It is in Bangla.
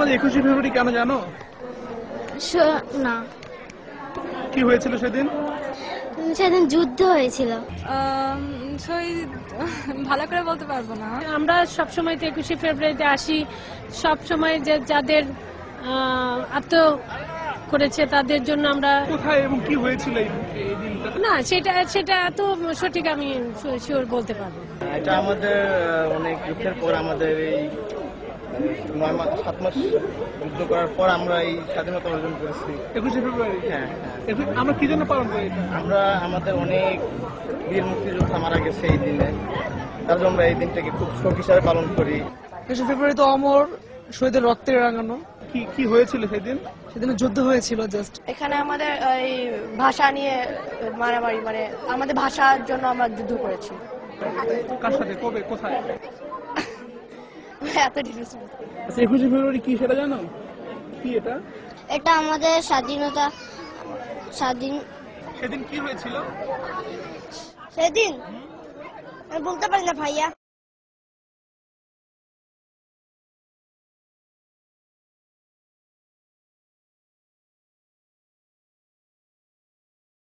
আজ 21শে ফেব্রুয়ারি কেন জানো? না, কি হয়েছিল সেদিন? সেদিন যুদ্ধ হয়েছিল। ভালো করে বলতে পারবো না। আমরা সবসময় 21শে ফেব্রুয়ারিতে আসি, সবসময় যে যাদের আত্ম করেছে তাদের জন্য আমরা। কোথায় এবং কি হয়েছিল এই দিনটা? না, সেটা এত সঠিক আমি শিওর বলতে পারবো না। এটা আমাদের অনেক যুদ্ধের পর, আমাদের এই 7 মাস যুদ্ধ করার পর আমরা এই স্বাধীনতা অর্জন করেছি। 21শে ফেব্রুয়ারি। হ্যাঁ, আমরা কি জন্য পালন করি এটা? আমরা আমাদের অনেক বীর মুক্তিযোদ্ধা মারা গেছে এই দিনে, তার জন্য আমরা এই দিনটাকে খুব শোক হিসাবে পালন করি। 21শে ফেব্রুয়ারি তো অমর শহীদের রক্তে রাঙানো। কি হয়েছিল সেদিন? সেদিন যুদ্ধ হয়েছিল। জাস্ট এখানে আমাদের এই ভাষা নিয়ে মারামারি, মানে আমাদের ভাষার জন্য আমরা যুদ্ধ করেছি। কার সাথে, কবে, কোথায়? এত ডিটেলস। 21শে ফেব্রুয়ারি কি সেটা জানো? কি এটা? এটা আমাদের সেদিন কি হয়েছিল? সেদিন আমি বলতে পারি না ভাইয়া।